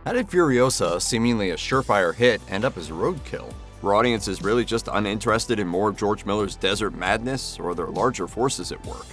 How did Furiosa, seemingly a surefire hit, end up as roadkill? Were audiences really just uninterested in more of George Miller's desert madness, or are there larger forces at work?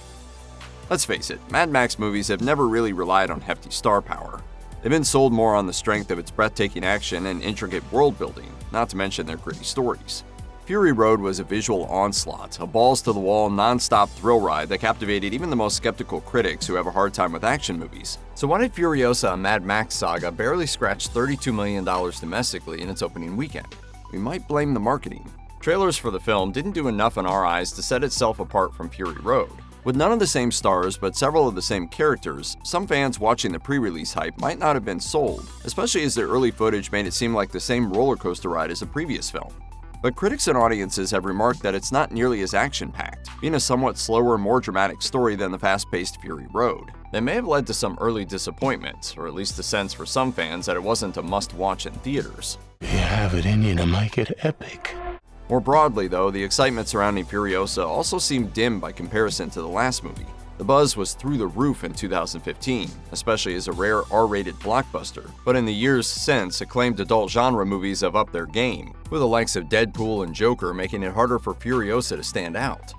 Let's face it, Mad Max movies have never really relied on hefty star power. They've been sold more on the strength of its breathtaking action and intricate world building, not to mention their gritty stories. Fury Road was a visual onslaught, a balls-to-the-wall, non-stop thrill ride that captivated even the most skeptical critics who have a hard time with action movies. So why did Furiosa, a Mad Max saga, barely scratch $32 million domestically in its opening weekend? We might blame the marketing. Trailers for the film didn't do enough in our eyes to set itself apart from Fury Road. With none of the same stars but several of the same characters, some fans watching the pre-release hype might not have been sold, especially as the early footage made it seem like the same roller coaster ride as the previous film. But critics and audiences have remarked that it's not nearly as action-packed, being a somewhat slower, more dramatic story than the fast-paced Fury Road. That may have led to some early disappointment, or at least a sense for some fans that it wasn't a must-watch in theaters. You have it in you to make it epic. More broadly, though, the excitement surrounding Furiosa also seemed dim by comparison to the last movie. The buzz was through the roof in 2015, especially as a rare R-rated blockbuster, but in the years since, acclaimed adult genre movies have upped their game, with the likes of Deadpool and Joker making it harder for Furiosa to stand out.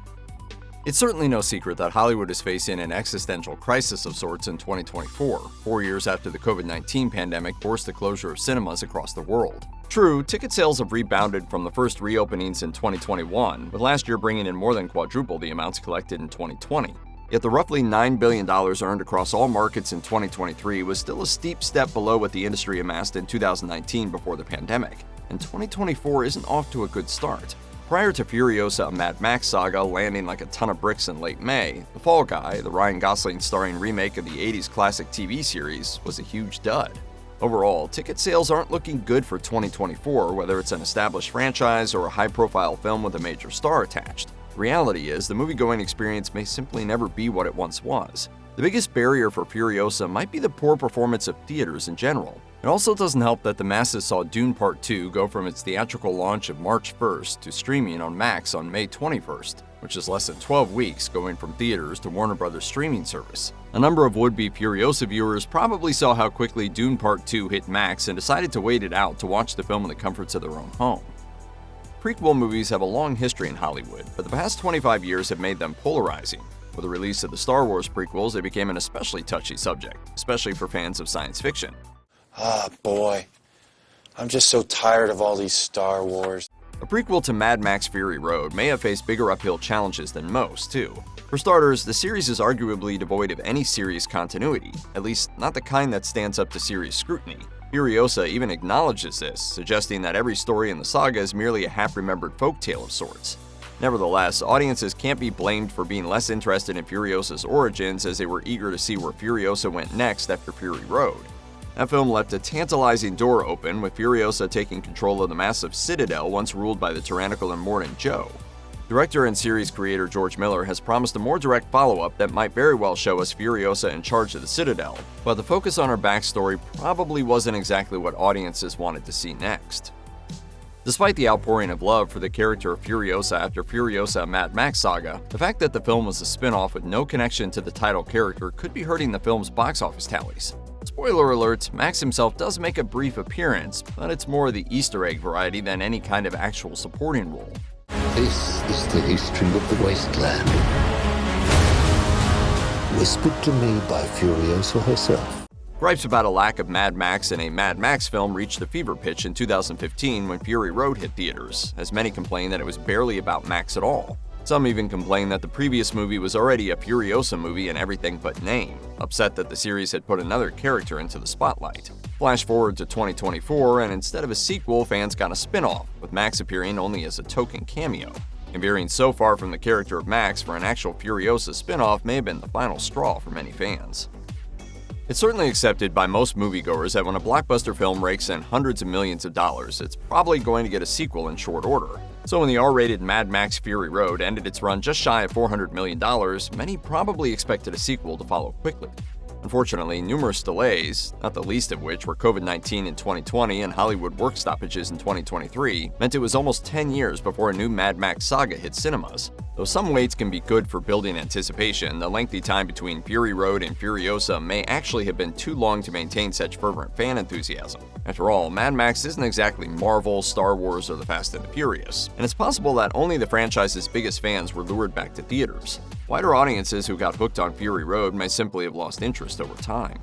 It's certainly no secret that Hollywood is facing an existential crisis of sorts in 2024, 4 years after the COVID-19 pandemic forced the closure of cinemas across the world. True, ticket sales have rebounded from the first reopenings in 2021, with last year bringing in more than quadruple the amounts collected in 2020. Yet the roughly $9 billion earned across all markets in 2023 was still a steep step below what the industry amassed in 2019 before the pandemic, and 2024 isn't off to a good start. Prior to Furiosa, a Mad Max saga landing like a ton of bricks in late May, The Fall Guy, the Ryan Gosling starring remake of the 80s classic TV series, was a huge dud. Overall, ticket sales aren't looking good for 2024, whether it's an established franchise or a high-profile film with a major star attached. The reality is, the movie-going experience may simply never be what it once was. The biggest barrier for Furiosa might be the poor performance of theaters in general. It also doesn't help that the masses saw Dune Part 2 go from its theatrical launch of March 1st to streaming on Max on May 21st, which is less than 12 weeks going from theaters to Warner Bros. Streaming service. A number of would-be Furiosa viewers probably saw how quickly Dune Part 2 hit Max and decided to wait it out to watch the film in the comforts of their own home. Prequel movies have a long history in Hollywood, but the past 25 years have made them polarizing. With the release of the Star Wars prequels, they became an especially touchy subject, especially for fans of science fiction. Ah, boy. I'm just so tired of all these Star Wars. A prequel to Mad Max Fury Road may have faced bigger uphill challenges than most, too. For starters, the series is arguably devoid of any serious continuity, at least not the kind that stands up to serious scrutiny. Furiosa even acknowledges this, suggesting that every story in the saga is merely a half-remembered folktale of sorts. Nevertheless, audiences can't be blamed for being less interested in Furiosa's origins as they were eager to see where Furiosa went next after Fury Road. That film left a tantalizing door open, with Furiosa taking control of the massive Citadel once ruled by the tyrannical and mordant Joe. Director and series creator George Miller has promised a more direct follow-up that might very well show us Furiosa in charge of the Citadel, but the focus on her backstory probably wasn't exactly what audiences wanted to see next. Despite the outpouring of love for the character of Furiosa after Furiosa Mad Max Saga, the fact that the film was a spin-off with no connection to the title character could be hurting the film's box office tallies. Spoiler alert, Max himself does make a brief appearance, but it's more the Easter egg variety than any kind of actual supporting role. This is the history of the wasteland, whispered to me by Furiosa herself. Gripes about a lack of Mad Max in a Mad Max film reached a fever pitch in 2015 when Fury Road hit theaters, as many complained that it was barely about Max at all. Some even complained that the previous movie was already a Furiosa movie in everything but name, upset that the series had put another character into the spotlight. Flash forward to 2024, and instead of a sequel, fans got a spin-off, with Max appearing only as a token cameo. And veering so far from the character of Max for an actual Furiosa spin-off may have been the final straw for many fans. It's certainly accepted by most moviegoers that when a blockbuster film rakes in hundreds of millions of dollars, it's probably going to get a sequel in short order. So when the R-rated Mad Max Fury Road ended its run just shy of $400 million, many probably expected a sequel to follow quickly. Unfortunately, numerous delays, not the least of which were COVID-19 in 2020 and Hollywood work stoppages in 2023, meant it was almost 10 years before a new Mad Max Saga hit cinemas. Though some waits can be good for building anticipation, the lengthy time between Fury Road and Furiosa may actually have been too long to maintain such fervent fan enthusiasm. After all, Mad Max isn't exactly Marvel, Star Wars, or The Fast and the Furious, and it's possible that only the franchise's biggest fans were lured back to theaters. Wider audiences who got hooked on Fury Road may simply have lost interest over time.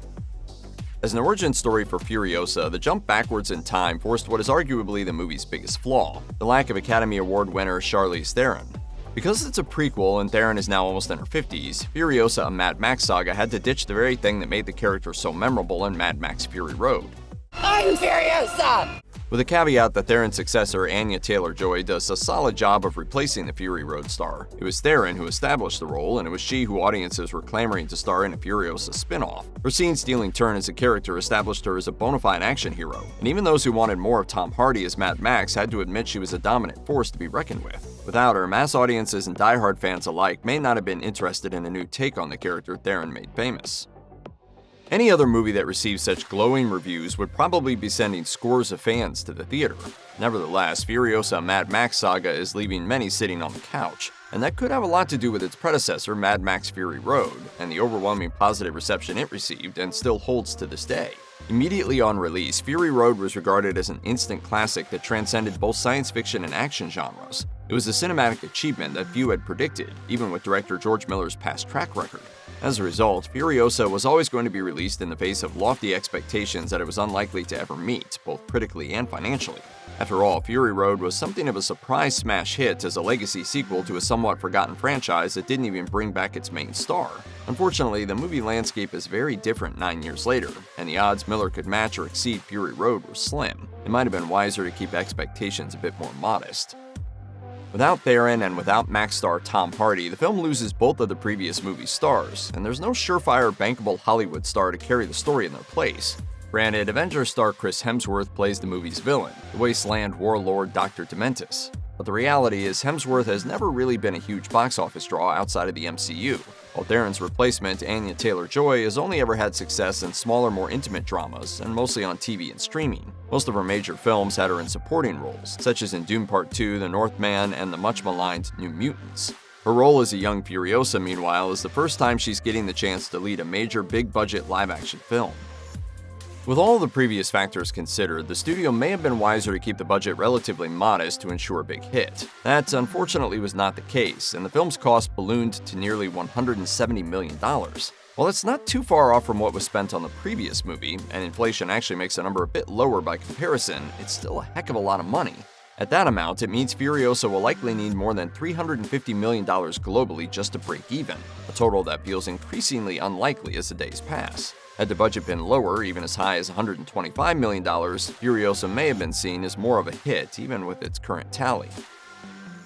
As an origin story for Furiosa, the jump backwards in time forced what is arguably the movie's biggest flaw: the lack of Academy Award winner Charlize Theron. Because it's a prequel and Theron is now almost in her 50s, Furiosa, a Mad Max saga, had to ditch the very thing that made the character so memorable in Mad Max Fury Road. I'm Furiosa! With a caveat that Theron's successor, Anya Taylor-Joy, does a solid job of replacing the Fury Road star. It was Theron who established the role, and it was she who audiences were clamoring to star in a Furiosa spin-off. Her scene-stealing turn as a character established her as a bona fide action hero, and even those who wanted more of Tom Hardy as Mad Max had to admit she was a dominant force to be reckoned with. Without her, mass audiences and die-hard fans alike may not have been interested in a new take on the character Theron made famous. Any other movie that receives such glowing reviews would probably be sending scores of fans to the theater. Nevertheless, Furiosa Mad Max Saga is leaving many sitting on the couch, and that could have a lot to do with its predecessor, Mad Max Fury Road, and the overwhelming positive reception it received and still holds to this day. Immediately on release, Fury Road was regarded as an instant classic that transcended both science fiction and action genres. It was a cinematic achievement that few had predicted, even with director George Miller's past track record. As a result, Furiosa was always going to be released in the face of lofty expectations that it was unlikely to ever meet, both critically and financially. After all, Fury Road was something of a surprise smash hit as a legacy sequel to a somewhat forgotten franchise that didn't even bring back its main star. Unfortunately, the movie landscape is very different 9 years later, and the odds Miller could match or exceed Fury Road were slim. It might have been wiser to keep expectations a bit more modest. Without Theron and without Max star Tom Hardy, the film loses both of the previous movie's stars, and there's no surefire, bankable Hollywood star to carry the story in their place. Granted, Avengers star Chris Hemsworth plays the movie's villain, the wasteland warlord Dr. Dementus. But the reality is Hemsworth has never really been a huge box office draw outside of the MCU, while Theron's replacement, Anya Taylor-Joy, has only ever had success in smaller, more intimate dramas, and mostly on TV and streaming. Most of her major films had her in supporting roles, such as in Doom Part 2, The Northman, and the much-maligned New Mutants. Her role as a young Furiosa, meanwhile, is the first time she's getting the chance to lead a major, big-budget live-action film. With all of the previous factors considered, the studio may have been wiser to keep the budget relatively modest to ensure a big hit. That, unfortunately, was not the case, and the film's cost ballooned to nearly $170 million. While it's not too far off from what was spent on the previous movie, and inflation actually makes the number a bit lower by comparison, it's still a heck of a lot of money. At that amount, it means Furiosa will likely need more than $350 million globally just to break even, a total that feels increasingly unlikely as the days pass. Had the budget been lower, even as high as $125 million, Furiosa may have been seen as more of a hit, even with its current tally.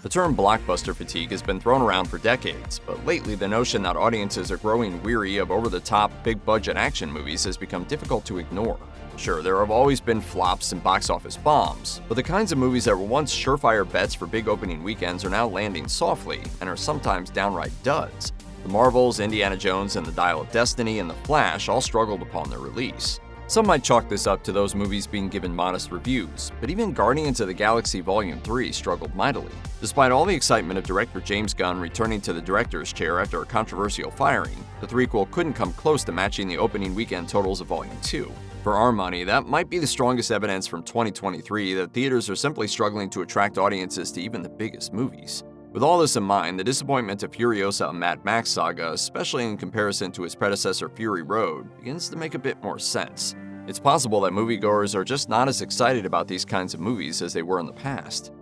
The term blockbuster fatigue has been thrown around for decades, but lately the notion that audiences are growing weary of over-the-top, big-budget action movies has become difficult to ignore. Sure, there have always been flops and box office bombs, but the kinds of movies that were once surefire bets for big opening weekends are now landing softly, and are sometimes downright duds. The Marvels, Indiana Jones and the Dial of Destiny, and The Flash all struggled upon their release. Some might chalk this up to those movies being given modest reviews, but even Guardians of the Galaxy Volume 3 struggled mightily. Despite all the excitement of director James Gunn returning to the director's chair after a controversial firing, the threequel couldn't come close to matching the opening weekend totals of Volume 2. For our money, that might be the strongest evidence from 2023 that theaters are simply struggling to attract audiences to even the biggest movies. With all this in mind, the disappointment of Furiosa, a Mad Max saga, especially in comparison to its predecessor Fury Road, begins to make a bit more sense. It's possible that moviegoers are just not as excited about these kinds of movies as they were in the past.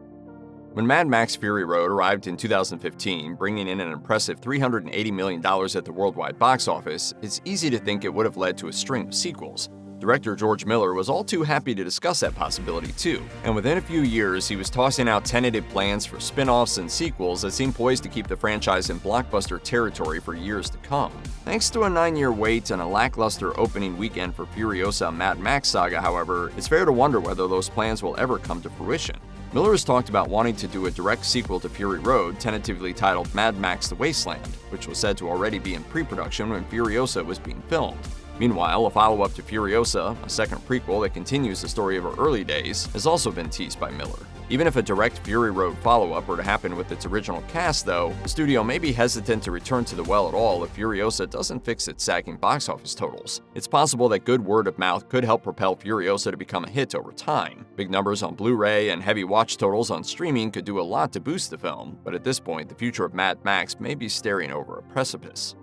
When Mad Max Fury Road arrived in 2015, bringing in an impressive $380 million at the worldwide box office, it's easy to think it would have led to a string of sequels. Director George Miller was all too happy to discuss that possibility too, and within a few years he was tossing out tentative plans for spin-offs and sequels that seemed poised to keep the franchise in blockbuster territory for years to come. Thanks to a 9-year wait and a lackluster opening weekend for Furiosa Mad Max Saga, however, it's fair to wonder whether those plans will ever come to fruition. Miller has talked about wanting to do a direct sequel to Fury Road, tentatively titled Mad Max The Wasteland, which was said to already be in pre-production when Furiosa was being filmed. Meanwhile, a follow-up to Furiosa, a second prequel that continues the story of her early days, has also been teased by Miller. Even if a direct Fury Road follow-up were to happen with its original cast, though, the studio may be hesitant to return to the well at all if Furiosa doesn't fix its sagging box office totals. It's possible that good word of mouth could help propel Furiosa to become a hit over time. Big numbers on Blu-ray and heavy watch totals on streaming could do a lot to boost the film, but at this point, the future of Mad Max may be staring over a precipice.